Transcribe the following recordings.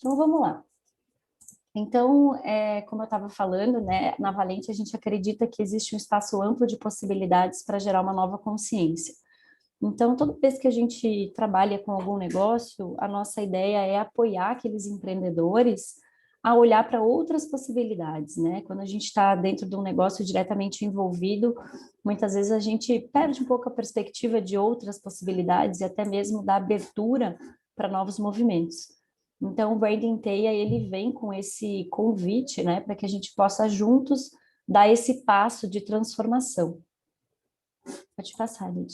Então, vamos lá. Então, como eu estava falando, né, na Valente a gente acredita que existe um espaço amplo de possibilidades para gerar uma nova consciência. Então, toda vez que a gente trabalha com algum negócio, a nossa ideia é apoiar aqueles empreendedores a olhar para outras possibilidades, né? Quando a gente está dentro de um negócio diretamente envolvido, muitas vezes a gente perde um pouco a perspectiva de outras possibilidades e até mesmo da abertura para novos movimentos. Então, o Branding Teia, ele vem com esse convite, né, para que a gente possa juntos dar esse passo de transformação. Pode passar, Lid.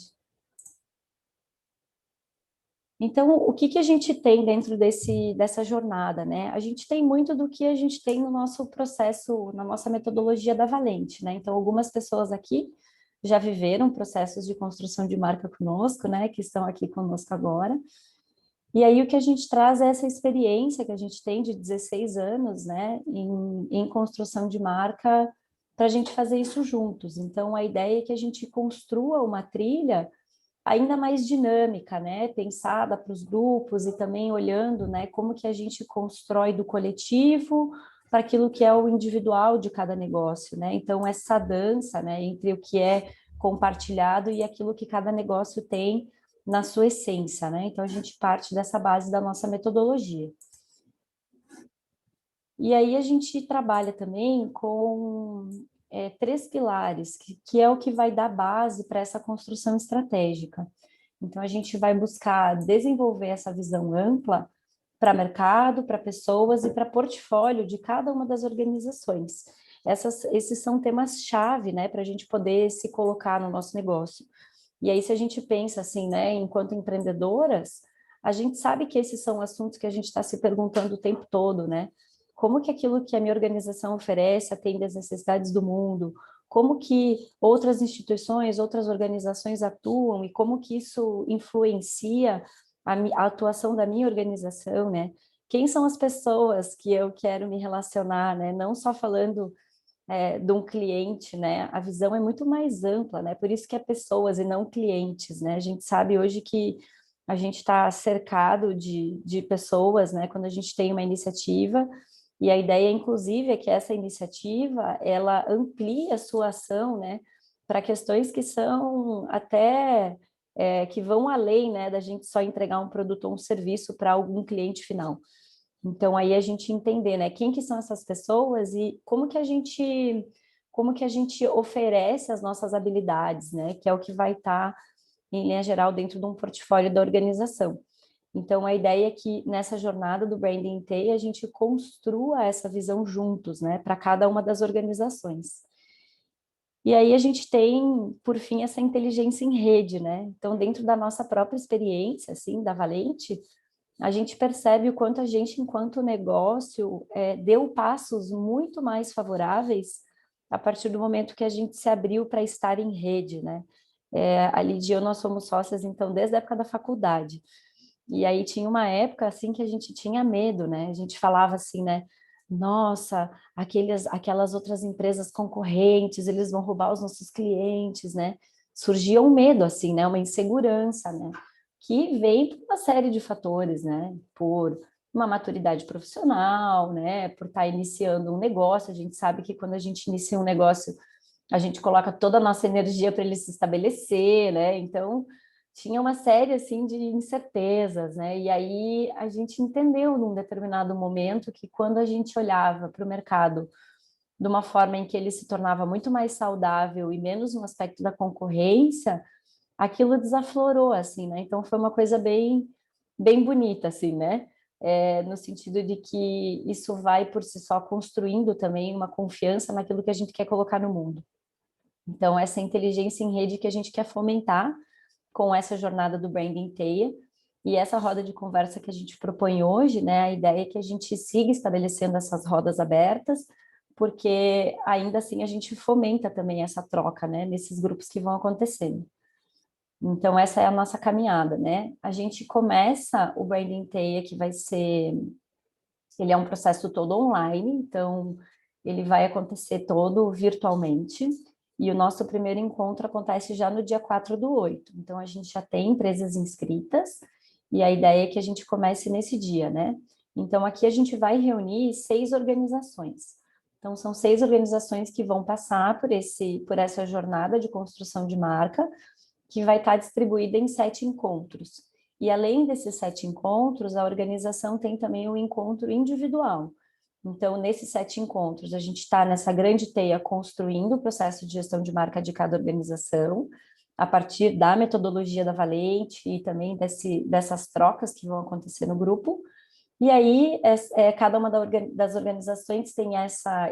Então, o que que a gente tem dentro dessa jornada, né? A gente tem muito do que a gente tem no nosso processo, na nossa metodologia da Valente, né? Então, algumas pessoas aqui já viveram processos de construção de marca conosco, né? Que estão aqui conosco agora. E aí, o que a gente traz é essa experiência que a gente tem de 16 anos, né? Em construção de marca, para a gente fazer isso juntos. Então, a ideia é que a gente construa uma trilha ainda mais dinâmica, né? Pensada para os grupos e também olhando, né, como que a gente constrói do coletivo para aquilo que é o individual de cada negócio, né? Então essa dança, né, entre o que é compartilhado e aquilo que cada negócio tem na sua essência, né? Então a gente parte dessa base da nossa metodologia. E aí a gente trabalha também com três pilares, que é o que vai dar base para essa construção estratégica. Então, a gente vai buscar desenvolver essa visão ampla para mercado, para pessoas e para portfólio de cada uma das organizações. Esses são temas-chave, né, para a gente poder se colocar no nosso negócio. E aí, se a gente pensa assim, né, enquanto empreendedoras, a gente sabe que esses são assuntos que a gente está se perguntando o tempo todo, né? Como que aquilo que a minha organização oferece atende às necessidades do mundo? Como que outras instituições, outras organizações atuam e como que isso influencia a atuação da minha organização, né? Quem são as pessoas que eu quero me relacionar, né? Não só falando de um cliente, né? A visão é muito mais ampla, né? Por isso que é pessoas e não clientes, né? A gente sabe hoje que a gente está cercado de pessoas, né? Quando a gente tem uma iniciativa, e a ideia, inclusive, é que essa iniciativa, ela amplie a sua ação, né? Para questões que são até, que vão além, né? Da gente só entregar um produto ou um serviço para algum cliente final. Então, aí a gente entender, né, quem que são essas pessoas e como que a gente oferece as nossas habilidades, né, que é o que vai estar, em linha geral, dentro de um portfólio da organização. Então, a ideia é que nessa jornada do Branding Tay, a gente construa essa visão juntos, né, para cada uma das organizações. E aí a gente tem, por fim, essa inteligência em rede, né? Então, dentro da nossa própria experiência, assim, da Valente, a gente percebe o quanto a gente, enquanto negócio, deu passos muito mais favoráveis a partir do momento que a gente se abriu para estar em rede, né? A Lidia e eu, nós somos sócias, então, desde a época da faculdade. E aí tinha uma época, assim, que a gente tinha medo, né? A gente falava assim, né? Nossa, aquelas outras empresas concorrentes, eles vão roubar os nossos clientes, né? Surgia um medo, assim, né? Uma insegurança, né? Que vem por uma série de fatores, né? Por uma maturidade profissional, né? Por estar iniciando um negócio. A gente sabe que quando a gente inicia um negócio, a gente coloca toda a nossa energia para ele se estabelecer, né? Então, tinha uma série, assim, de incertezas, né? E aí a gente entendeu num determinado momento que quando a gente olhava para o mercado de uma forma em que ele se tornava muito mais saudável e menos no aspecto da concorrência, aquilo desaflorou, assim, né? Então foi uma coisa bem bonita, assim, né? No sentido de que isso vai por si só construindo também uma confiança naquilo que a gente quer colocar no mundo. Então, essa inteligência em rede que a gente quer fomentar com essa jornada do Branding Teia e essa roda de conversa que a gente propõe hoje, né? A ideia é que a gente siga estabelecendo essas rodas abertas, porque ainda assim a gente fomenta também essa troca, né? Nesses grupos que vão acontecendo. Então, essa é a nossa caminhada, né? A gente começa o Branding Teia, que vai ser... Ele é um processo todo online, então ele vai acontecer todo virtualmente. E o nosso primeiro encontro acontece já no dia 4/8. Então, a gente já tem empresas inscritas, e a ideia é que a gente comece nesse dia, né? Então, aqui a gente vai reunir 6 organizações. Então, são 6 organizações que vão passar por essa jornada de construção de marca, que vai estar distribuída em 7 encontros. E além desses 7 encontros, a organização tem também um encontro individual. Então, nesses 7 encontros, a gente está nessa grande teia construindo o processo de gestão de marca de cada organização, a partir da metodologia da Valente e também dessas trocas que vão acontecer no grupo. E aí, cada uma das organizações tem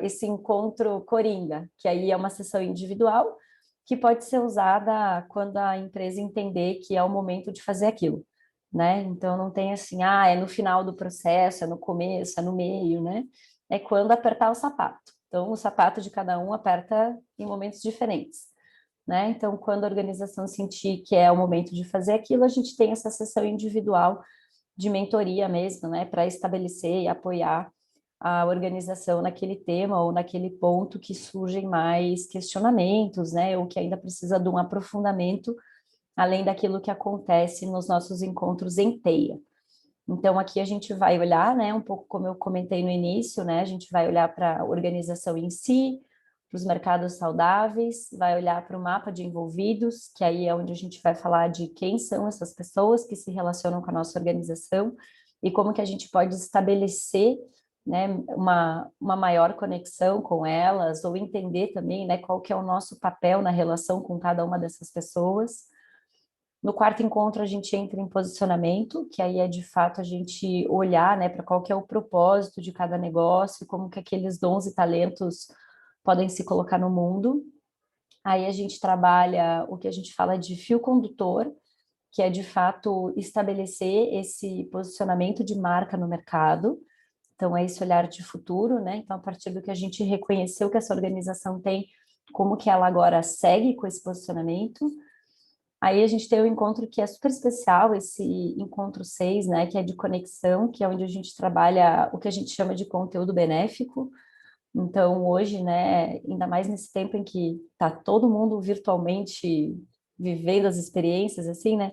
esse encontro coringa, que aí é uma sessão individual, que pode ser usada quando a empresa entender que é o momento de fazer aquilo, né? Então, não tem assim, é no final do processo, é no começo, é no meio, né? É quando apertar o sapato. Então, o sapato de cada um aperta em momentos diferentes, né? Então, quando a organização sentir que é o momento de fazer aquilo, a gente tem essa sessão individual de mentoria mesmo, né, para estabelecer e apoiar a organização naquele tema ou naquele ponto que surgem mais questionamentos, né, ou que ainda precisa de um aprofundamento além daquilo que acontece nos nossos encontros em teia. Então, aqui a gente vai olhar, né, um pouco como eu comentei no início, né, a gente vai olhar para a organização em si, para os mercados saudáveis, vai olhar para o mapa de envolvidos, que aí é onde a gente vai falar de quem são essas pessoas que se relacionam com a nossa organização e como que a gente pode estabelecer, né, uma maior conexão com elas, ou entender também, né, qual que é o nosso papel na relação com cada uma dessas pessoas. No quarto encontro, a gente entra em posicionamento, que aí é de fato a gente olhar, né, para qual que é o propósito de cada negócio, como que aqueles dons e talentos podem se colocar no mundo. Aí a gente trabalha o que a gente fala de fio condutor, que é de fato estabelecer esse posicionamento de marca no mercado. Então, é esse olhar de futuro, né? Então, a partir do que a gente reconheceu que essa organização tem, como que ela agora segue com esse posicionamento. Aí a gente tem um encontro que é super especial, esse encontro 6, né, que é de conexão, que é onde a gente trabalha o que a gente chama de conteúdo benéfico. Então, hoje, né, ainda mais nesse tempo em que está todo mundo virtualmente vivendo as experiências, assim, né,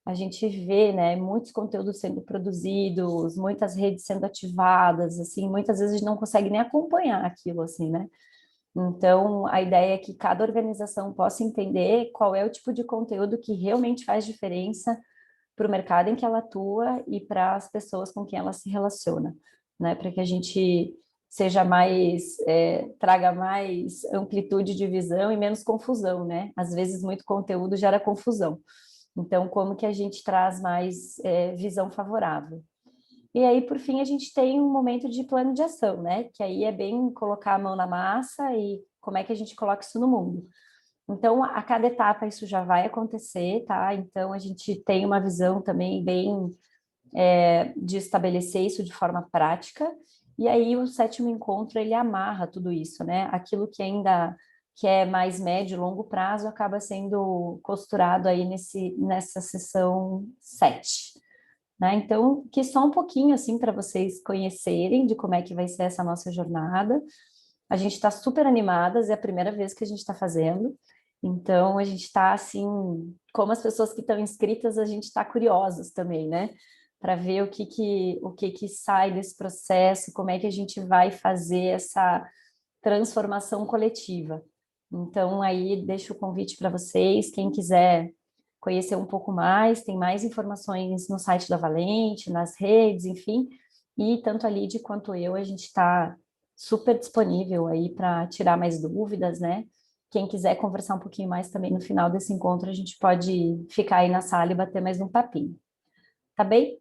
a gente vê, né, muitos conteúdos sendo produzidos, muitas redes sendo ativadas, assim, muitas vezes a gente não consegue nem acompanhar aquilo, assim, né? Então, a ideia é que cada organização possa entender qual é o tipo de conteúdo que realmente faz diferença para o mercado em que ela atua e para as pessoas com quem ela se relaciona, né? Para que a gente seja mais, traga mais amplitude de visão e menos confusão, né? Às vezes, muito conteúdo gera confusão. Então, como que a gente traz mais visão favorável? E aí, por fim, a gente tem um momento de plano de ação, né? Que aí é bem colocar a mão na massa e como é que a gente coloca isso no mundo. Então, a cada etapa isso já vai acontecer, tá? Então, a gente tem uma visão também bem de estabelecer isso de forma prática. E aí, o sétimo encontro, ele amarra tudo isso, né? Aquilo que é mais médio e longo prazo acaba sendo costurado aí nessa sessão 7. Né? Então, que só um pouquinho assim para vocês conhecerem de como é que vai ser essa nossa jornada. A gente está super animadas, é a primeira vez que a gente está fazendo. Então, a gente está assim, como as pessoas que estão inscritas, a gente está curiosos também, né? Para ver o que que sai desse processo, como é que a gente vai fazer essa transformação coletiva. Então, aí deixo o convite para vocês, quem quiser conhecer um pouco mais, tem mais informações no site da Valente, nas redes, enfim, e tanto a Lid quanto eu, a gente está super disponível aí para tirar mais dúvidas, né? Quem quiser conversar um pouquinho mais também no final desse encontro, a gente pode ficar aí na sala e bater mais um papinho. Tá bem?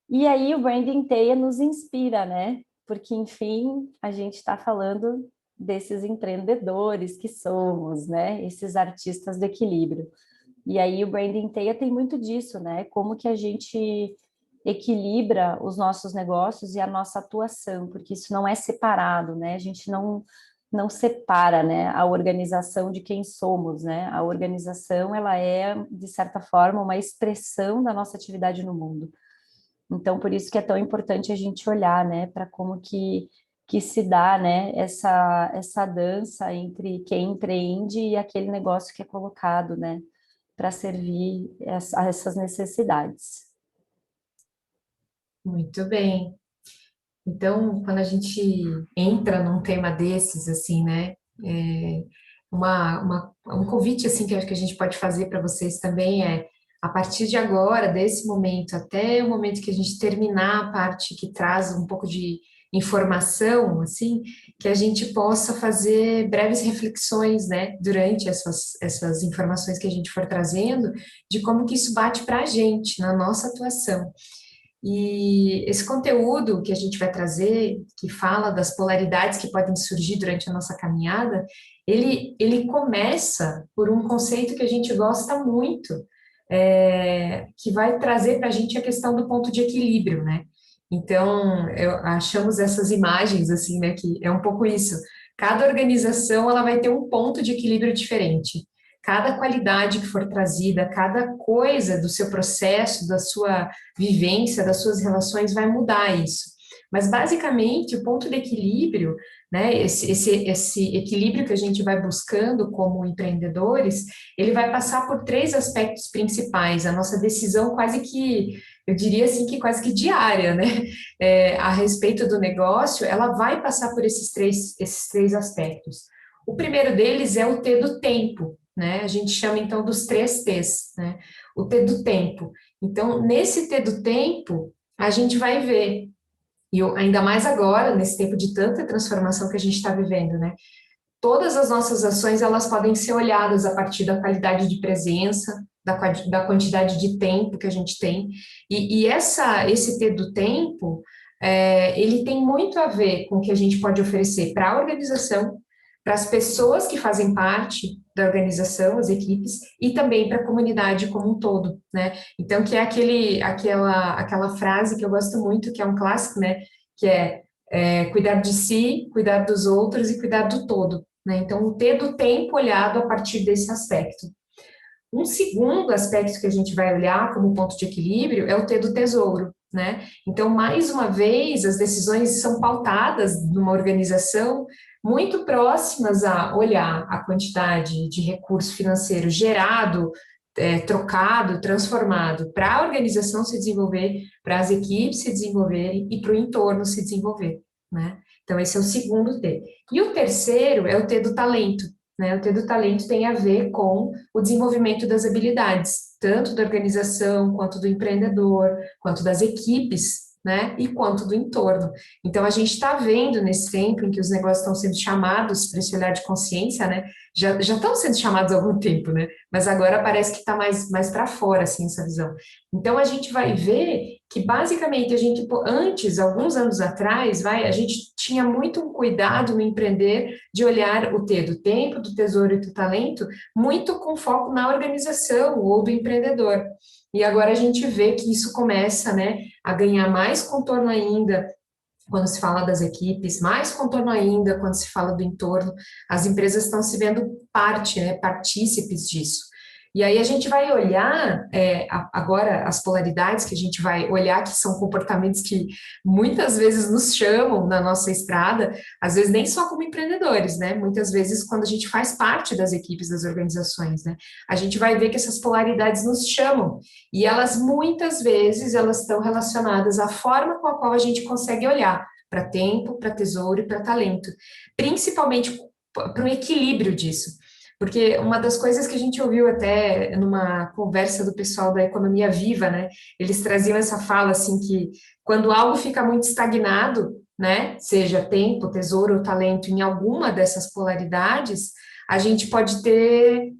E aí o Branding Teia nos inspira, né? Porque, enfim, a gente está falando desses empreendedores que somos, né? Esses artistas do equilíbrio. E aí o Branding Teia tem muito disso, né? Como que a gente equilibra os nossos negócios e a nossa atuação, porque isso não é separado, né? A gente não separa, né, a organização de quem somos, né? A organização, ela é, de certa forma, uma expressão da nossa atividade no mundo. Então, por isso que é tão importante a gente olhar, né, para como que se dá, né, essa dança entre quem empreende e aquele negócio que é colocado, né, para servir a essas necessidades. Muito bem. Então, quando a gente entra num tema desses, assim, né, é, um convite, assim, que eu acho que a gente pode fazer para vocês também é, a partir de agora, desse momento, até o momento que a gente terminar a parte que traz um pouco de informação, assim, que a gente possa fazer breves reflexões, né, durante essas informações que a gente for trazendo, de como que isso bate para a gente, na nossa atuação. E esse conteúdo que a gente vai trazer, que fala das polaridades que podem surgir durante a nossa caminhada, ele começa por um conceito que a gente gosta muito, que vai trazer para a gente a questão do ponto de equilíbrio, né? Então, achamos essas imagens, assim, né, que é um pouco isso. Cada organização, ela vai ter um ponto de equilíbrio diferente. Cada qualidade que for trazida, cada coisa do seu processo, da sua vivência, das suas relações, vai mudar isso. Mas, basicamente, o ponto de equilíbrio, né, esse equilíbrio que a gente vai buscando como empreendedores, ele vai passar por três aspectos principais. A nossa decisão quase que, eu diria assim, que quase que diária, né, a respeito do negócio, ela vai passar por esses três aspectos. O primeiro deles é o T do tempo, né? A gente chama então dos três T's, né? O T do tempo. Então, nesse T do tempo, a gente vai ver, e ainda mais agora, nesse tempo de tanta transformação que a gente está vivendo, né? Todas as nossas ações, elas podem ser olhadas a partir da qualidade de presença, da quantidade de tempo que a gente tem, e esse T do tempo, ele tem muito a ver com o que a gente pode oferecer para a organização, para as pessoas que fazem parte da organização, as equipes, e também para a comunidade como um todo, né? Então, que é aquela frase que eu gosto muito, que é um clássico, né? Que cuidar de si, cuidar dos outros e cuidar do todo, né? Então, o T do tempo olhado a partir desse aspecto. Um segundo aspecto que a gente vai olhar como ponto de equilíbrio é o T do tesouro, né? Então, mais uma vez, as decisões são pautadas numa organização muito próximas a olhar a quantidade de recurso financeiro gerado, trocado, transformado para a organização se desenvolver, para as equipes se desenvolverem e para o entorno se desenvolver, né? Então, esse é o segundo T. E o terceiro é o T do talento, né? O T do talento tem a ver com o desenvolvimento das habilidades, tanto da organização, quanto do empreendedor, quanto das equipes, né? E quanto do entorno. Então, a gente está vendo nesse tempo em que os negócios estão sendo chamados para esse olhar de consciência, né? Já estão sendo chamados há algum tempo, né? Mas agora parece que está mais para fora, assim, essa visão. Então, a gente vai ver que, basicamente, a gente, antes, alguns anos atrás, a gente tinha muito um cuidado no empreender de olhar o T do tempo, do tesouro e do talento, muito com foco na organização ou do empreendedor. E agora a gente vê que isso começa, né, a ganhar mais contorno ainda quando se fala das equipes, mais contorno ainda quando se fala do entorno. As empresas estão se vendo parte, né, partícipes disso. E aí a gente vai olhar agora as polaridades que a gente vai olhar, que são comportamentos que muitas vezes nos chamam na nossa estrada, às vezes nem só como empreendedores, né? Muitas vezes quando a gente faz parte das equipes das organizações, né? A gente vai ver que essas polaridades nos chamam e elas muitas vezes elas estão relacionadas à forma com a qual a gente consegue olhar para tempo, para tesouro e para talento, principalmente para o equilíbrio disso. Porque uma das coisas que a gente ouviu até numa conversa do pessoal da Economia Viva, né? Eles traziam essa fala assim que quando algo fica muito estagnado, né? Seja tempo, tesouro ou talento em alguma dessas polaridades, a gente pode ter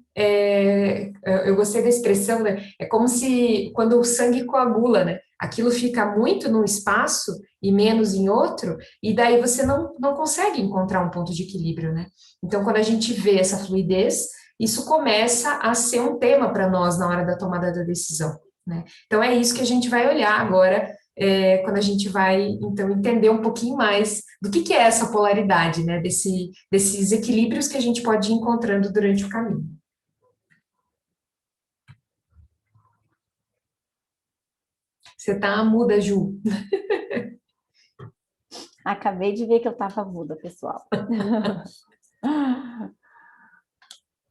eu gostei da expressão, né? É como se quando o sangue coagula, né? Aquilo fica muito num espaço e menos em outro, e daí você não consegue encontrar um ponto de equilíbrio, né? Então, quando a gente vê essa fluidez, isso começa a ser um tema para nós na hora da tomada da decisão, né? Então, é isso que a gente vai olhar agora, quando a gente vai, então, entender um pouquinho mais do que é essa polaridade, né? Desses equilíbrios que a gente pode ir encontrando durante o caminho. Você tá muda, Ju. Acabei de ver que eu estava muda, pessoal.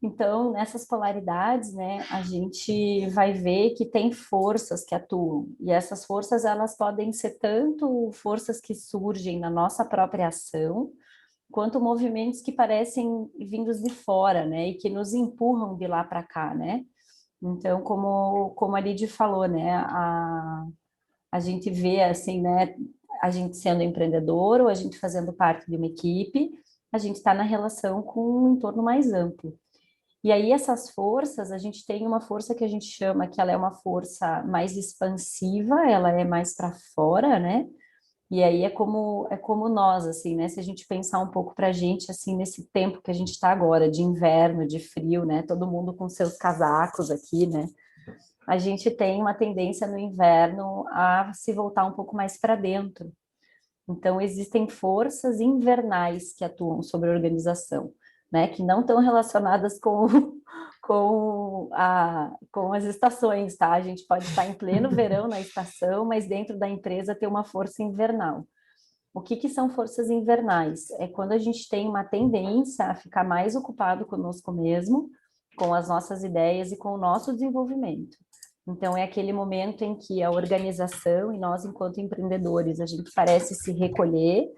Então, nessas polaridades, né, a gente vai ver que tem forças que atuam, e essas forças, elas podem ser tanto forças que surgem na nossa própria ação, quanto movimentos que parecem vindos de fora, né, e que nos empurram de lá para cá, né. Então, como a Lidy falou, né, a gente vê, assim, né, a gente sendo empreendedor ou a gente fazendo parte de uma equipe, a gente está na relação com um entorno mais amplo. E aí essas forças, a gente tem uma força que a gente chama que ela é uma força mais expansiva, ela é mais para fora, né? E aí é como nós, assim, né? Se a gente pensar um pouco para a gente, assim, nesse tempo que a gente está agora, de inverno, de frio, né? Todo mundo com seus casacos aqui, né? A gente tem uma tendência no inverno a se voltar um pouco mais para dentro. Então, existem forças invernais que atuam sobre a organização, né? Que não estão relacionadas com as estações, tá? A gente pode estar em pleno verão na estação, mas dentro da empresa ter uma força invernal. O que são forças invernais? É quando a gente tem uma tendência a ficar mais ocupado conosco mesmo, com as nossas ideias e com o nosso desenvolvimento. Então, é aquele momento em que a organização e nós, enquanto empreendedores, a gente parece se recolher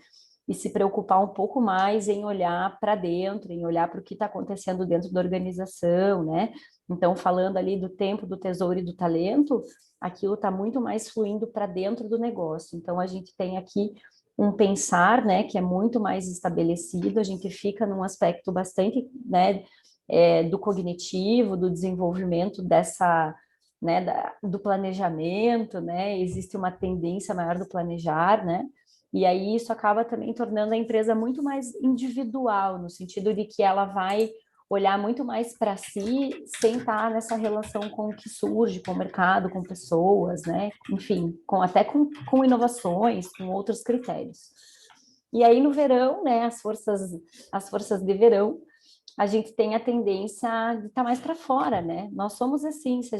e se preocupar um pouco mais em olhar para dentro, em olhar para o que está acontecendo dentro da organização, né? Então, falando ali do tempo, do tesouro e do talento, aquilo está muito mais fluindo para dentro do negócio. Então, a gente tem aqui um pensar, né, que é muito mais estabelecido, a gente fica num aspecto bastante, né, do cognitivo, do desenvolvimento dessa, né, do planejamento, né, existe uma tendência maior do planejar, né, e aí isso acaba também tornando a empresa muito mais individual, no sentido de que ela vai olhar muito mais para si, sem estar nessa relação com o que surge, com o mercado, com pessoas, né? Enfim, até com inovações, com outros critérios. E aí no verão, né, as forças de verão, a gente tem a tendência de estar mais para fora, né? Nós somos assim, se a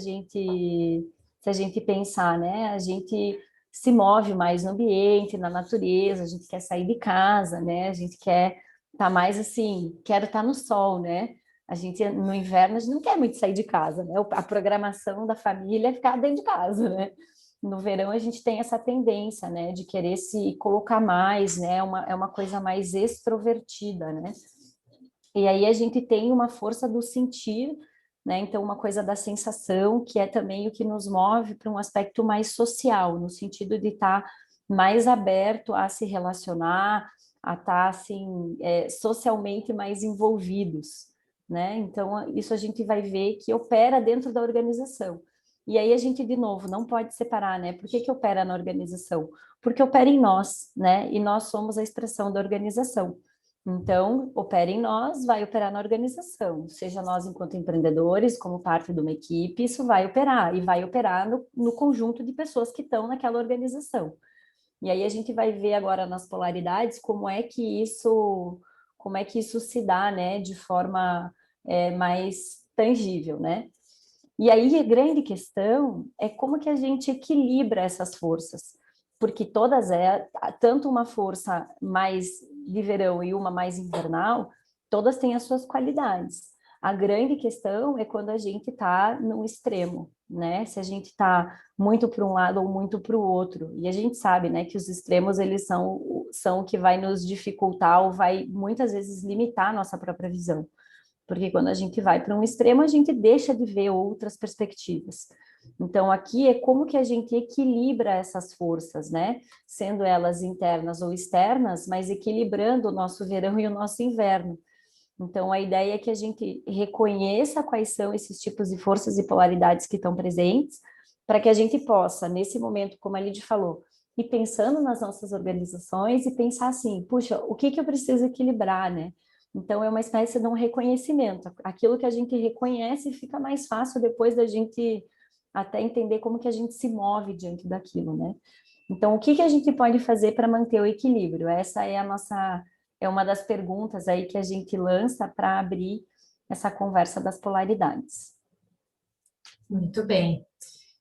gente pensar, né? A gente se move mais no ambiente, na natureza, a gente quer sair de casa, né? A gente quer estar mais assim, quero estar no sol, né? A gente, no inverno, a gente não quer muito sair de casa, né? A programação da família é ficar dentro de casa, né? No verão, a gente tem essa tendência, né? De querer se colocar mais, né? É uma coisa mais extrovertida, né? E aí a gente tem uma força do sentir, né? Então, uma coisa da sensação, que é também o que nos move para um aspecto mais social, no sentido de estar mais aberto a se relacionar, a estar, assim, socialmente mais envolvidos, né? Então, isso a gente vai ver que opera dentro da organização. E aí a gente, de novo, não pode separar, né? Por que opera na organização? Porque opera em nós, né? E nós somos a expressão da organização. Então, opera em nós, vai operar na organização, seja nós enquanto empreendedores, como parte de uma equipe, isso vai operar, e vai operar no conjunto de pessoas que estão naquela organização. E aí a gente vai ver agora nas polaridades como é que isso se dá, né, de forma mais tangível, né? E aí a grande questão é como que a gente equilibra essas forças, porque todas tanto uma força mais de verão e uma mais invernal, todas têm as suas qualidades. A grande questão é quando a gente está no extremo, né? Se a gente está muito para um lado ou muito para o outro. E a gente sabe, né, que os extremos eles são o que vai nos dificultar ou vai muitas vezes limitar a nossa própria visão. Porque quando a gente vai para um extremo, a gente deixa de ver outras perspectivas. Então, aqui é como que a gente equilibra essas forças, né? Sendo elas internas ou externas, mas equilibrando o nosso verão e o nosso inverno. Então, a ideia é que a gente reconheça quais são esses tipos de forças e polaridades que estão presentes, para que a gente possa, nesse momento, como a Lidy falou, ir pensando nas nossas organizações e pensar assim, puxa, o que eu preciso equilibrar, né? Então, é uma espécie de um reconhecimento. Aquilo que a gente reconhece fica mais fácil depois da gente até entender como que a gente se move diante daquilo, né? Então, o que a gente pode fazer para manter o equilíbrio? Essa é uma das perguntas aí que a gente lança para abrir essa conversa das polaridades. Muito bem.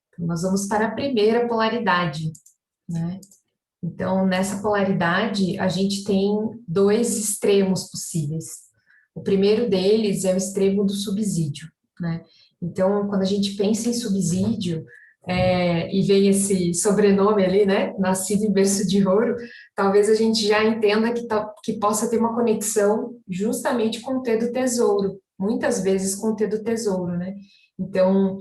Então, nós vamos para a primeira polaridade, né? Então, nessa polaridade, a gente tem dois extremos possíveis. O primeiro deles é o extremo do subsídio, né? Então, quando a gente pensa em subsídio, e vem esse sobrenome ali, né? Nascido em berço de ouro, talvez a gente já entenda que possa ter uma conexão justamente com o T do tesouro, muitas vezes com o T do tesouro, né? Então,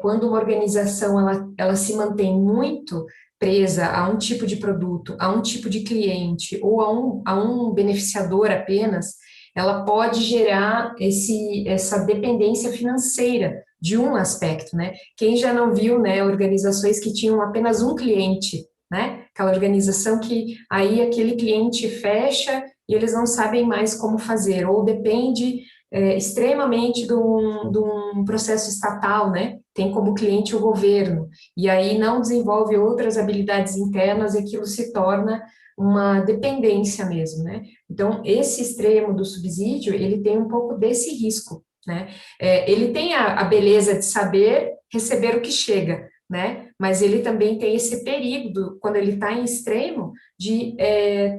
quando uma organização ela se mantém muito presa a um tipo de produto, a um tipo de cliente ou a um beneficiador apenas, ela pode gerar essa dependência financeira de um aspecto, né? Quem já não viu, né, organizações que tinham apenas um cliente, né? Aquela organização que aí aquele cliente fecha e eles não sabem mais como fazer, ou depende extremamente de um processo estatal, né? Tem como cliente o governo, e aí não desenvolve outras habilidades internas e aquilo se torna uma dependência mesmo, né? Então, esse extremo do subsídio, ele tem um pouco desse risco, né? Ele tem a beleza de saber receber o que chega, né? Mas ele também tem esse perigo, quando ele está em extremo, de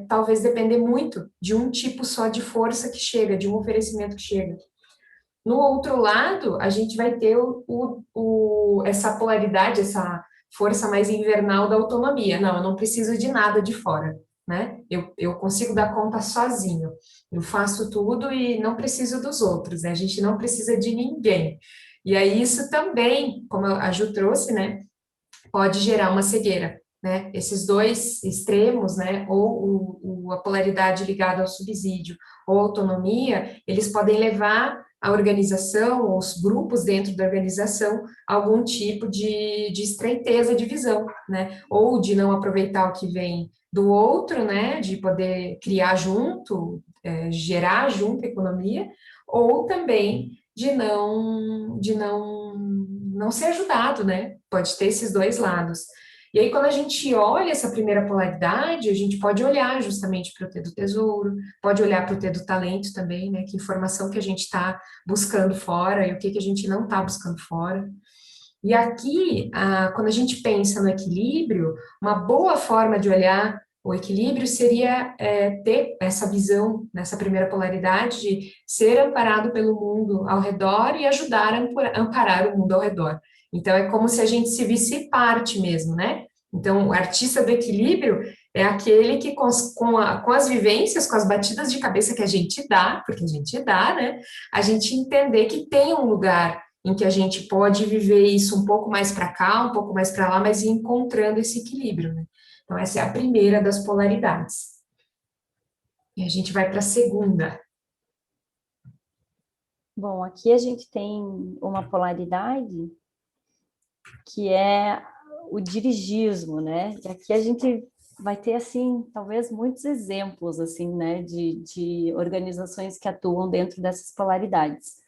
talvez depender muito de um tipo só de força que chega, de um oferecimento que chega. No outro lado, a gente vai ter essa polaridade, essa força mais invernal da autonomia. Não, eu não preciso de nada de fora, né? Eu consigo dar conta sozinho. Eu faço tudo e não preciso dos outros, né? A gente não precisa de ninguém. E aí isso também, como a Ju trouxe, né? Pode gerar uma cegueira, né? Esses dois extremos, né? Ou a polaridade ligada ao subsídio ou autonomia, eles podem levar a organização, ou os grupos dentro da organização, a algum tipo de estreiteza de visão, né? Ou de não aproveitar o que vem do outro, né? De poder criar junto, gerar junto a economia, ou também de não ser ajudado, né? Pode ter esses dois lados. E aí, quando a gente olha essa primeira polaridade, a gente pode olhar justamente para o T do tesouro, pode olhar para o T do talento também, né? Que informação que a gente está buscando fora e o que a gente não está buscando fora. E aqui, quando a gente pensa no equilíbrio, uma boa forma de olhar o equilíbrio seria ter essa visão, nessa primeira polaridade, de ser amparado pelo mundo ao redor e ajudar a amparar o mundo ao redor. Então, é como se a gente se visse parte mesmo, né? Então, o artista do equilíbrio é aquele que, com as vivências, com as batidas de cabeça que a gente dá, porque a gente dá, né? A gente entender que tem um lugar em que a gente pode viver isso um pouco mais para cá, um pouco mais para lá, mas ir encontrando esse equilíbrio, né? Então, essa é a primeira das polaridades. E a gente vai para a segunda. Bom, aqui a gente tem uma polaridade que é o dirigismo, né? E aqui a gente vai ter, assim, talvez muitos exemplos, assim, né, de organizações que atuam dentro dessas polaridades.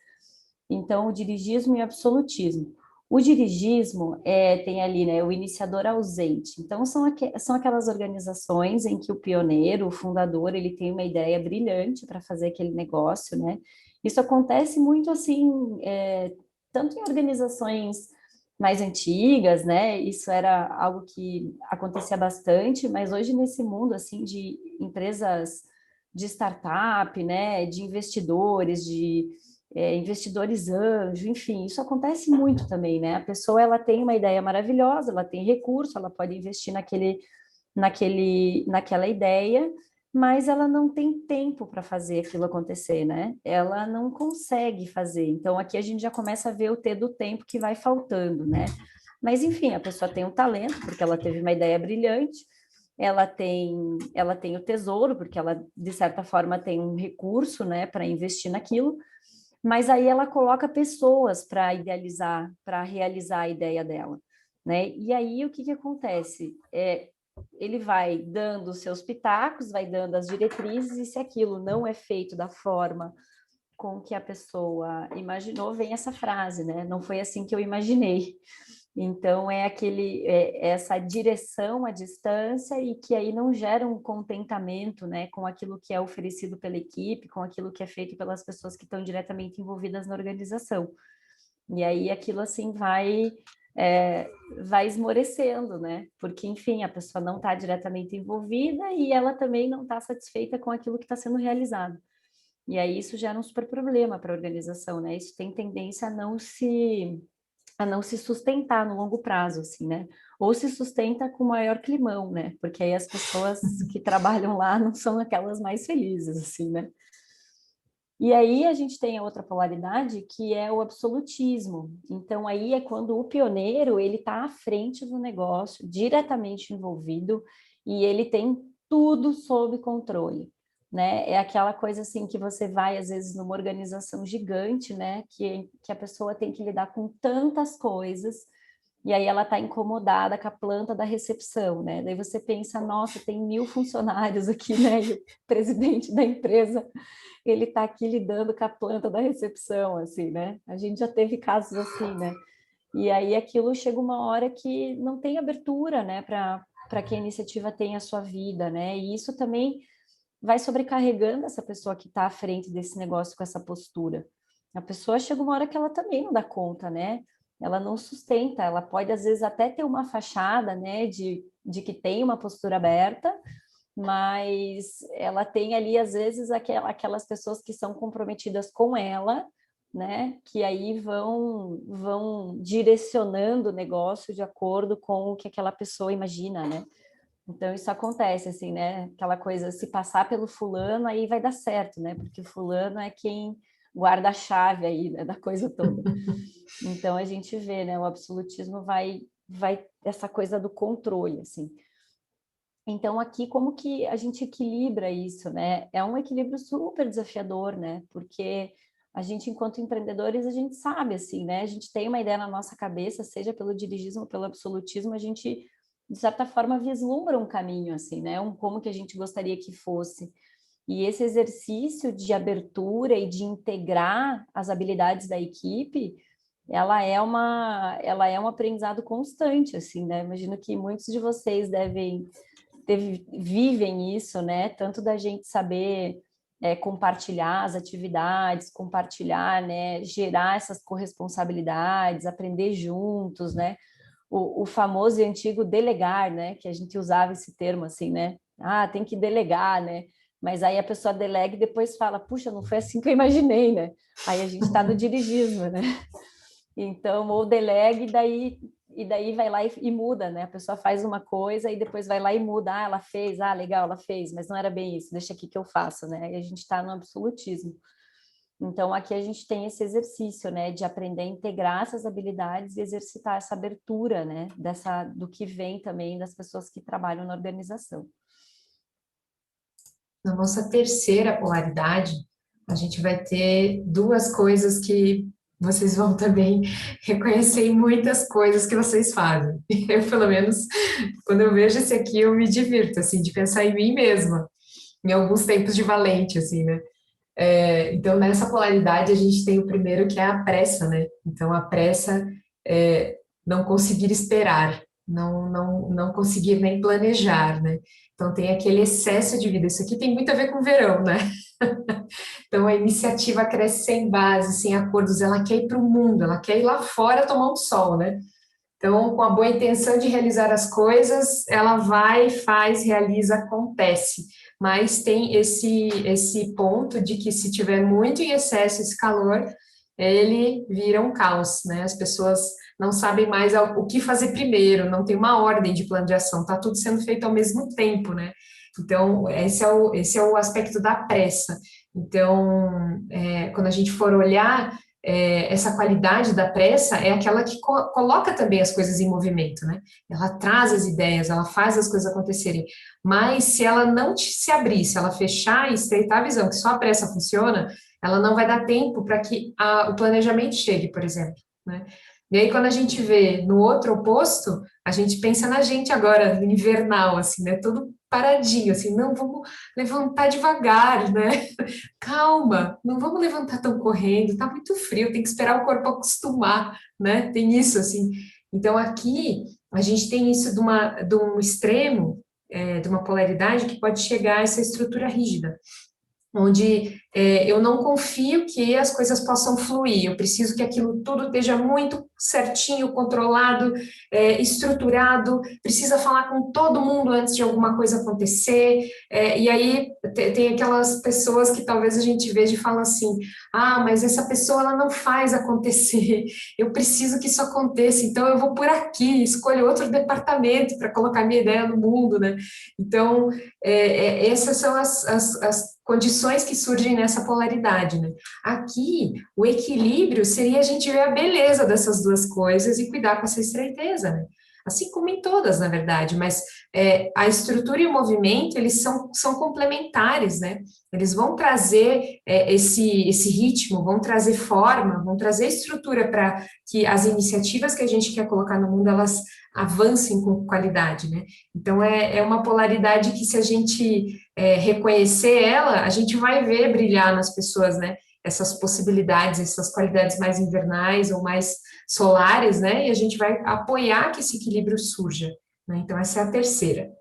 Então, o dirigismo e o absolutismo. O dirigismo tem ali, né, o iniciador ausente. Então, são aquelas organizações em que o pioneiro, o fundador, ele tem uma ideia brilhante para fazer aquele negócio, né? Isso acontece muito, assim, tanto em organizações mais antigas, né? Isso era algo que acontecia bastante, mas hoje nesse mundo, assim, de empresas de startup, né, de investidores, de investidores anjo, enfim, isso acontece muito também, né? A pessoa ela tem uma ideia maravilhosa, ela tem recurso, ela pode investir naquela ideia, mas ela não tem tempo para fazer aquilo acontecer, né? Ela não consegue fazer. Então aqui a gente já começa a ver o T do tempo que vai faltando, né? Mas enfim, a pessoa tem um talento, porque ela teve uma ideia brilhante, ela tem o tesouro, porque ela, de certa forma, tem um recurso, né, para investir naquilo, mas aí ela coloca pessoas para idealizar, para realizar a ideia dela, né? E aí o que que acontece? Ele vai dando os seus pitacos, vai dando as diretrizes, e se aquilo não é feito da forma com que a pessoa imaginou, vem essa frase, né? Não foi assim que eu imaginei. Então essa direção à distância e que aí não gera um contentamento, né, com aquilo que é oferecido pela equipe, com aquilo que é feito pelas pessoas que estão diretamente envolvidas na organização. E aí aquilo assim vai esmorecendo, né? Porque enfim a pessoa não está diretamente envolvida e ela também não está satisfeita com aquilo que está sendo realizado. E aí isso gera um super problema para a organização, né? Isso tem tendência a não se sustentar no longo prazo, assim, né? Ou se sustenta com maior climão, né? Porque aí as pessoas que trabalham lá não são aquelas mais felizes, assim, né? E aí a gente tem a outra polaridade, que é o absolutismo. Então aí é quando o pioneiro, ele está à frente do negócio, diretamente envolvido, e ele tem tudo sob controle, né? É aquela coisa assim que você vai, às vezes, numa organização gigante, né? Que a pessoa tem que lidar com tantas coisas, e aí ela está incomodada com a planta da recepção, né? Daí você pensa, nossa, tem 1.000 funcionários aqui, né? E o presidente da empresa, ele está aqui lidando com a planta da recepção, assim, né? A gente já teve casos assim, né? E aí aquilo chega uma hora que não tem abertura, né? Para que a iniciativa tenha a sua vida, né? E isso também vai sobrecarregando essa pessoa que está à frente desse negócio com essa postura. A pessoa chega uma hora que ela também não dá conta, né? Ela não sustenta, ela pode às vezes até ter uma fachada, né, de que tem uma postura aberta, mas ela tem ali às vezes aquelas pessoas que são comprometidas com ela, né, que aí vão direcionando o negócio de acordo com o que aquela pessoa imagina, né? Então, isso acontece, assim, né? Aquela coisa, se passar pelo fulano, aí vai dar certo, né? Porque o fulano é quem guarda a chave aí, né, da coisa toda. Então, a gente vê, né? O absolutismo vai essa coisa do controle, assim. Então, aqui, como que a gente equilibra isso, né? É um equilíbrio super desafiador, né? Porque a gente, enquanto empreendedores, a gente sabe, assim, né? A gente tem uma ideia na nossa cabeça, seja pelo dirigismo ou pelo absolutismo, a gente, de certa forma, vislumbra um caminho, assim, né? Um como que a gente gostaria que fosse. E esse exercício de abertura e de integrar as habilidades da equipe, ela é um aprendizado constante, assim, né? Imagino que muitos de vocês vivem isso, né? Tanto da gente saber compartilhar as atividades, compartilhar, né? Gerar essas corresponsabilidades, aprender juntos, né? O famoso e antigo delegar, né? Que a gente usava esse termo assim, né? Ah, tem que delegar, né? Mas aí a pessoa delega e depois fala, puxa, não foi assim que eu imaginei, né? Aí a gente está no dirigismo, né? Então, ou delegue, e daí vai lá e muda, né? A pessoa faz uma coisa e depois vai lá e muda. Ah, ela fez, ah, legal, ela fez, mas não era bem isso, deixa aqui que eu faço, né? E a gente está no absolutismo. Então, aqui a gente tem esse exercício, né, de aprender a integrar essas habilidades e exercitar essa abertura, né, do que vem também das pessoas que trabalham na organização. Na nossa terceira polaridade, a gente vai ter duas coisas que vocês vão também reconhecer em muitas coisas que vocês fazem. Eu, pelo menos, quando eu vejo esse aqui, eu me divirto, assim, de pensar em mim mesma, em alguns tempos de valente, assim, né? Então, nessa polaridade, a gente tem o primeiro, que é a pressa, né? Então, a pressa é não conseguir esperar, não conseguir nem planejar, né? Então, tem aquele excesso de vida. Isso aqui tem muito a ver com o verão, né? Então, a iniciativa cresce sem base, sem acordos, ela quer ir para o mundo, ela quer ir lá fora tomar um sol, né? Então, com a boa intenção de realizar as coisas, ela vai, faz, realiza, acontece. Mas tem esse ponto de que se tiver muito em excesso esse calor, ele vira um caos, né? As pessoas não sabem mais o que fazer primeiro, não tem uma ordem de plano de ação, está tudo sendo feito ao mesmo tempo, né? Então, esse é o aspecto da pressa. Então, quando a gente for olhar essa qualidade da pressa é aquela que coloca também as coisas em movimento, né? Ela traz as ideias, ela faz as coisas acontecerem. Mas se ela não se abrir, se ela fechar e estreitar a visão, que só a pressa funciona, ela não vai dar tempo para que o planejamento chegue, por exemplo, né? E aí, quando a gente vê no outro oposto, a gente pensa na gente agora, invernal, assim, né? Tudo paradinho, assim, não, vamos levantar devagar, né? Calma, não vamos levantar tão correndo, tá muito frio, tem que esperar o corpo acostumar, né? Tem isso, assim. Então, aqui, a gente tem isso de um extremo, de uma polaridade que pode chegar a essa estrutura rígida, onde eu não confio que as coisas possam fluir, eu preciso que aquilo tudo esteja muito certinho, controlado, estruturado, precisa falar com todo mundo antes de alguma coisa acontecer, e aí tem aquelas pessoas que talvez a gente veja e fala assim, mas essa pessoa ela não faz acontecer, eu preciso que isso aconteça, então eu vou por aqui, escolho outro departamento para colocar minha ideia no mundo, né? Então, essas são as condições que surgem nessa polaridade, né? Aqui, o equilíbrio seria a gente ver a beleza dessas duas coisas e cuidar com essa estreiteza, né? Assim como em todas, na verdade, mas a estrutura e o movimento, eles são complementares, né? Eles vão trazer esse ritmo, vão trazer forma, vão trazer estrutura para que as iniciativas que a gente quer colocar no mundo, elas avancem com qualidade, né? Então, é uma polaridade que, se a gente reconhecer ela, a gente vai ver brilhar nas pessoas, né? Essas possibilidades, essas qualidades mais invernais ou mais solares, né? E a gente vai apoiar que esse equilíbrio surja, né? Então, essa é a terceira.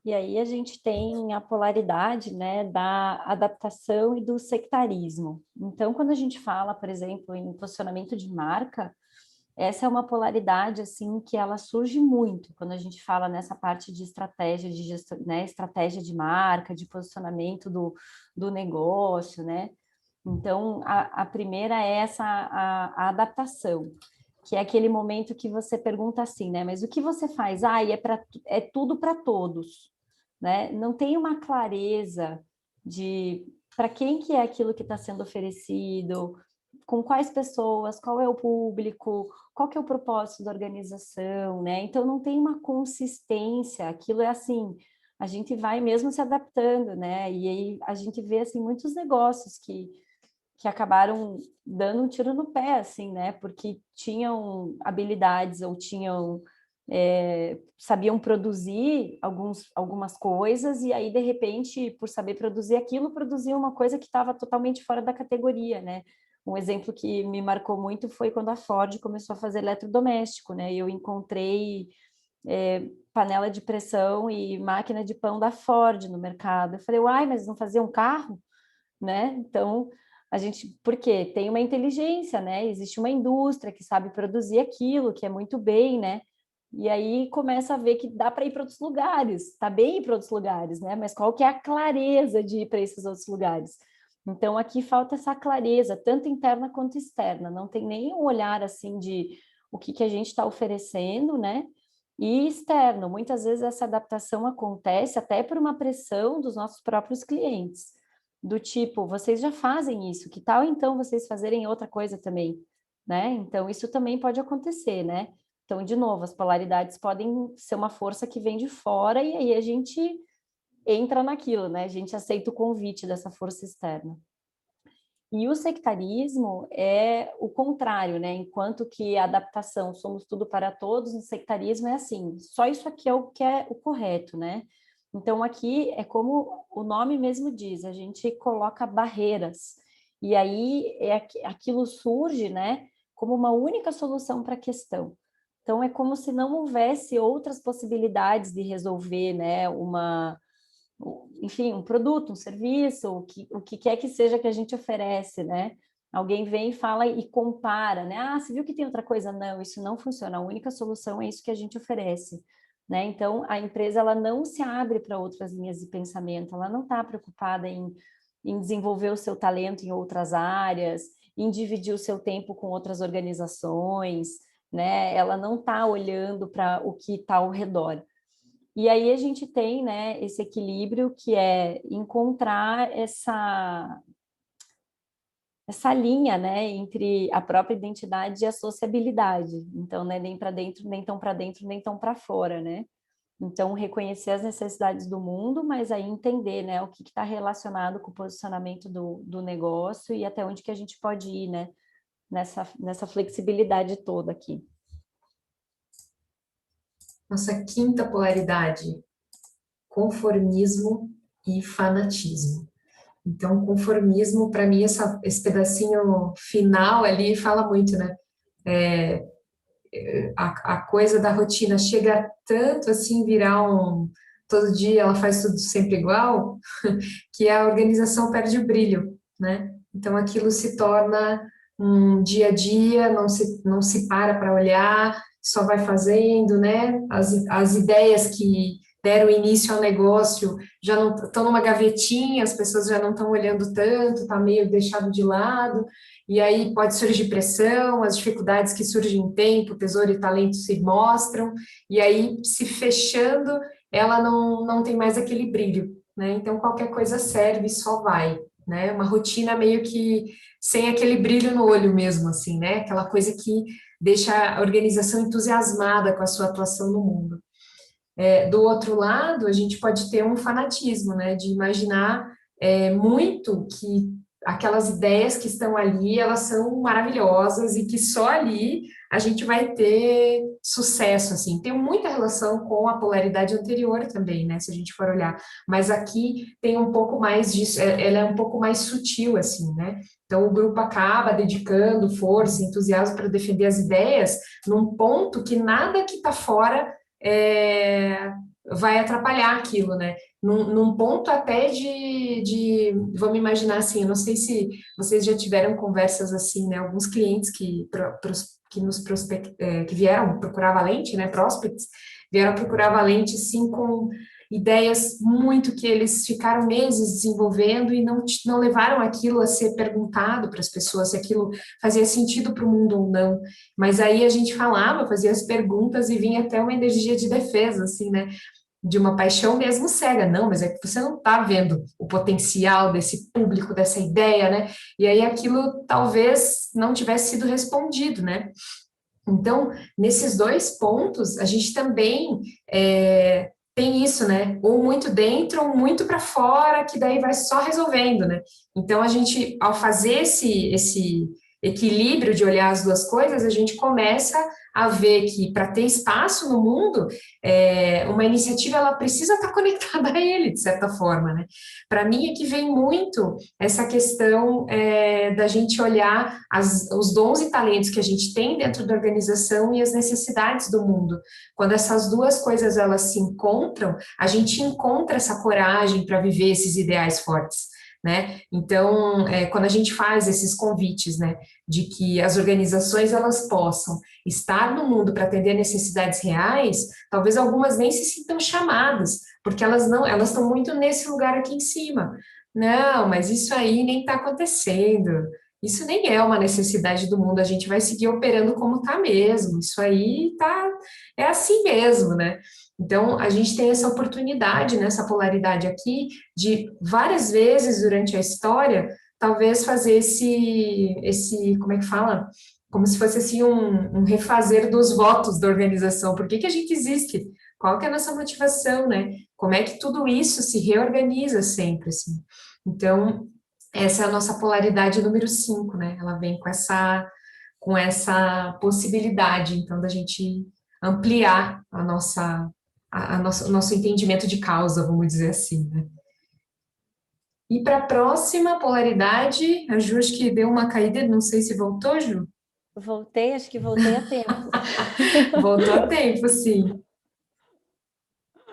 E aí a gente tem a polaridade, né, da adaptação e do sectarismo. Então, quando a gente fala, por exemplo, em posicionamento de marca, essa é uma polaridade, assim, que ela surge muito quando a gente fala nessa parte de estratégia de gestão, né, estratégia de marca, de posicionamento do negócio, né? Então, a primeira é a adaptação, que é aquele momento que você pergunta assim, né? Mas o que você faz? É tudo para todos, né? Não tem uma clareza de para quem que é aquilo que está sendo oferecido, com quais pessoas, qual é o público, qual que é o propósito da organização, né? Então, não tem uma consistência, aquilo é assim, a gente vai mesmo se adaptando, né? E aí a gente vê, assim, muitos negócios que acabaram dando um tiro no pé, assim, né? Porque tinham habilidades ou sabiam produzir algumas coisas e aí, de repente, por saber produzir aquilo, produziam uma coisa que estava totalmente fora da categoria, né? Um exemplo que me marcou muito foi quando a Ford começou a fazer eletrodoméstico, né? E eu encontrei panela de pressão e máquina de pão da Ford no mercado. Eu falei, uai, mas não fazia um carro? Né? Então, por quê? Tem uma inteligência, né? Existe uma indústria que sabe produzir aquilo, que é muito bem, né? E aí começa a ver que dá para ir para outros lugares, tá bem ir para outros lugares, né? Mas qual que é a clareza de ir para esses outros lugares? Então, aqui falta essa clareza, tanto interna quanto externa. Não tem nenhum olhar, assim, de o que a gente está oferecendo, né? E externo, muitas vezes essa adaptação acontece até por uma pressão dos nossos próprios clientes do tipo, vocês já fazem isso, que tal então vocês fazerem outra coisa também, né? Então, isso também pode acontecer, né? Então, de novo, as polaridades podem ser uma força que vem de fora e aí a gente entra naquilo, né? A gente aceita o convite dessa força externa. E o sectarismo é o contrário, né? Enquanto que a adaptação, somos tudo para todos, o sectarismo é assim, só isso aqui é o que é o correto, né? Então, aqui é como o nome mesmo diz, a gente coloca barreiras. E aí aquilo surge, né, como uma única solução para a questão. Então, é como se não houvesse outras possibilidades de resolver, né, enfim, um produto, um serviço, o que quer que seja que a gente oferece, né? Alguém vem e fala e compara, né? Ah, você viu que tem outra coisa? Não, isso não funciona. A única solução é isso que a gente oferece, né? Então, a empresa ela não se abre para outras linhas de pensamento, ela não está preocupada em desenvolver o seu talento em outras áreas, em dividir o seu tempo com outras organizações, né? Ela não está olhando para o que está ao redor. E aí a gente tem, né, esse equilíbrio que é encontrar essa linha, né, entre a própria identidade e a sociabilidade. Então, né, nem para dentro, nem tão para dentro, nem tão para fora, né? Então, reconhecer as necessidades do mundo, mas aí entender, né, o que está relacionado com o posicionamento do negócio e até onde que a gente pode ir, né, nessa flexibilidade toda aqui. Nossa quinta polaridade, conformismo e fanatismo. Então, conformismo, para mim, esse pedacinho final ali fala muito, né? A coisa da rotina chega tanto assim, virar todo dia ela faz tudo sempre igual, que a organização perde o brilho, né? Então aquilo se torna um dia a dia, não se para olhar, só vai fazendo, né? As ideias que deram início ao negócio já não estão numa gavetinha, as pessoas já não estão olhando tanto, está meio deixado de lado, e aí pode surgir pressão, as dificuldades que surgem em tempo, tesouro e talento se mostram, e aí se fechando, ela não tem mais aquele brilho, né? Então qualquer coisa serve, só vai, né? Uma rotina meio que sem aquele brilho no olho mesmo, assim, né? Aquela coisa que deixa a organização entusiasmada com a sua atuação no mundo. Do outro lado, a gente pode ter um fanatismo, né, de imaginar muito que aquelas ideias que estão ali, elas são maravilhosas e que só ali a gente vai ter sucesso, assim. Tem muita relação com a polaridade anterior também, né, se a gente for olhar. Mas aqui tem um pouco mais disso, ela é um pouco mais sutil, assim, né. Então, o grupo acaba dedicando força, entusiasmo para defender as ideias num ponto que nada que está fora é, vai atrapalhar aquilo, né? Num ponto até vamos imaginar assim, eu não sei se vocês já tiveram conversas assim, né? Alguns clientes que nos que vieram procurar Valente, né? Prospects, vieram procurar Valente, sim, com ideias muito que eles ficaram meses desenvolvendo e não levaram aquilo a ser perguntado para as pessoas se aquilo fazia sentido para o mundo ou não. Mas aí a gente falava, fazia as perguntas e vinha até uma energia de defesa, assim, né? De uma paixão mesmo cega. Não, mas é que você não está vendo o potencial desse público, dessa ideia, né? E aí aquilo talvez não tivesse sido respondido, né? Então, nesses dois pontos, a gente também tem isso, né? Ou muito dentro, ou muito para fora, que daí vai só resolvendo, né? Então, a gente, ao fazer esse equilíbrio de olhar as duas coisas, a gente começa a ver que para ter espaço no mundo, uma iniciativa ela precisa estar conectada a ele, de certa forma, né? Para mim é que vem muito essa questão da gente olhar os dons e talentos que a gente tem dentro da organização e as necessidades do mundo. Quando essas duas coisas elas se encontram, a gente encontra essa coragem para viver esses ideais fortes. Né? Então, quando a gente faz esses convites, né, de que as organizações elas possam estar no mundo para atender necessidades reais, talvez algumas nem se sintam chamadas, porque elas estão muito nesse lugar aqui em cima. Não, mas isso aí nem está acontecendo. Isso nem é uma necessidade do mundo, a gente vai seguir operando como está mesmo. Isso aí é assim mesmo, né? Então, a gente tem essa oportunidade, nessa polaridade aqui, de várias vezes durante a história, talvez fazer como é que fala? Como se fosse assim um refazer dos votos da organização. Por que que a gente existe? Qual que é a nossa motivação, né? Como é que tudo isso se reorganiza sempre, assim? Então, essa é a nossa polaridade número 5, né? Ela vem com essa possibilidade, então, da gente ampliar o nosso entendimento de causa, vamos dizer assim, né? E para a próxima polaridade, a Ju acho que deu uma caída, não sei se voltou, Ju? Voltei, acho que voltei a tempo. Voltou a tempo, sim.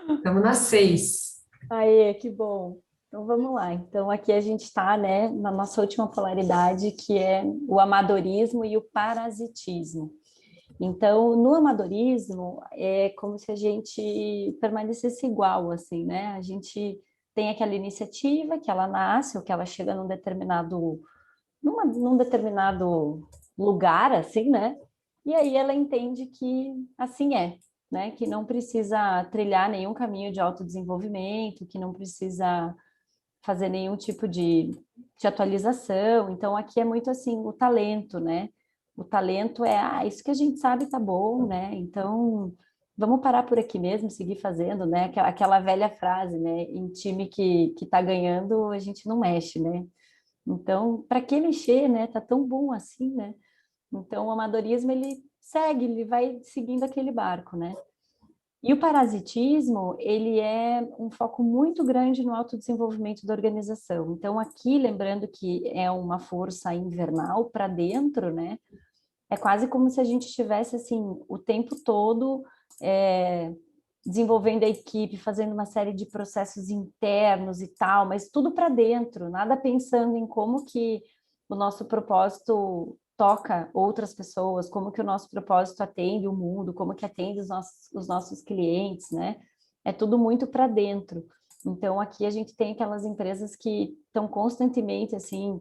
Estamos na 6. Aê, que bom. Então vamos lá. Então aqui a gente está, né, na nossa última polaridade, que é o amadorismo e o parasitismo. Então, no amadorismo, é como se a gente permanecesse igual, assim, né? A gente tem aquela iniciativa que ela nasce, ou que ela chega num determinado lugar, assim, né? E aí ela entende que assim é, né? Que não precisa trilhar nenhum caminho de autodesenvolvimento, que não precisa fazer nenhum tipo de atualização. Então, aqui é muito assim, o talento, né? O talento isso que a gente sabe tá bom, né? Então, vamos parar por aqui mesmo, seguir fazendo, né? Aquela velha frase, né? Em time que tá ganhando, a gente não mexe, né? Então, para que mexer, né? Tá tão bom assim, né? Então, o amadorismo, ele segue, ele vai seguindo aquele barco, né? E o parasitismo, ele é um foco muito grande no autodesenvolvimento da organização. Então, aqui, lembrando que é uma força invernal para dentro, né? É quase como se a gente estivesse, assim, o tempo todo é, desenvolvendo a equipe, fazendo uma série de processos internos e tal, mas tudo para dentro, nada pensando em como que o nosso propósito toca outras pessoas, como que o nosso propósito atende o mundo, como que atende os nossos clientes, né? É tudo muito para dentro. Então, aqui a gente tem aquelas empresas que estão constantemente, assim,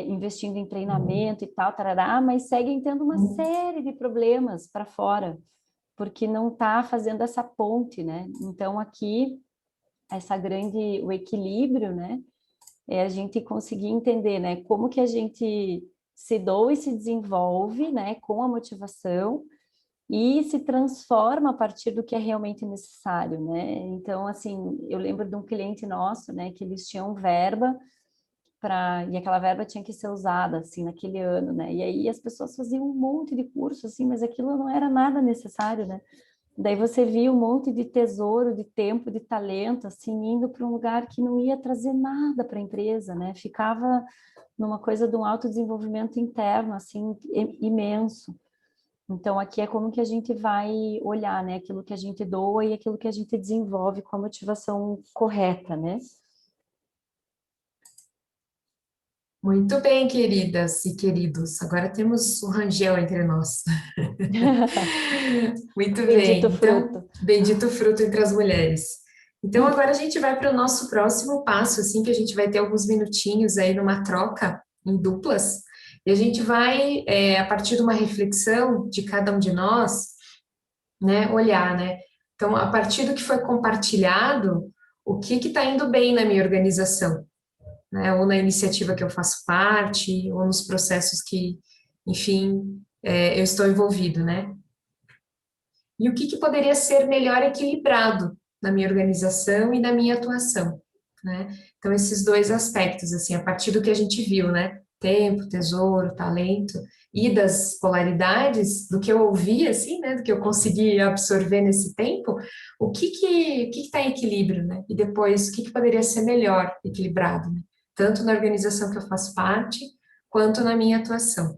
investindo em treinamento e tal, tarará, mas seguem tendo uma série de problemas para fora, porque não está fazendo essa ponte, né? Então, aqui, o equilíbrio, né? É a gente conseguir entender, né? Como que a gente se doa e se desenvolve, né? Com a motivação e se transforma a partir do que é realmente necessário, né? Então, assim, eu lembro de um cliente nosso, né? Que eles tinham verba e aquela verba tinha que ser usada, assim, naquele ano, né? E aí as pessoas faziam um monte de curso, assim, mas aquilo não era nada necessário, né? Daí você via um monte de tesouro, de tempo, de talento, assim, indo para um lugar que não ia trazer nada para a empresa, né? Ficava numa coisa de um autodesenvolvimento interno, assim, imenso. Então, aqui é como que a gente vai olhar, né? Aquilo que a gente doa e aquilo que a gente desenvolve com a motivação correta, né? Muito bem, queridas e queridos. Agora temos o Rangel entre nós. Muito Bendito bem. Então, fruto. bendito fruto entre as mulheres. Então, agora a gente vai para o nosso próximo passo, assim, que a gente vai ter alguns minutinhos aí numa troca em duplas, e a gente vai, a partir de uma reflexão de cada um de nós, né, olhar, né? Então, a partir do que foi compartilhado, o que está indo bem na minha organização, né? Ou na iniciativa que eu faço parte, ou nos processos que, enfim, eu estou envolvido, né? E o que poderia ser melhor equilibrado na minha organização e na minha atuação, né? Então, esses dois aspectos, assim, a partir do que a gente viu, né? Tempo, tesouro, talento, e das polaridades, do que eu ouvi, assim, né? Do que eu consegui absorver nesse tempo, o que está em equilíbrio, né? E depois, o que poderia ser melhor equilibrado, né? Tanto na organização que eu faço parte, quanto na minha atuação.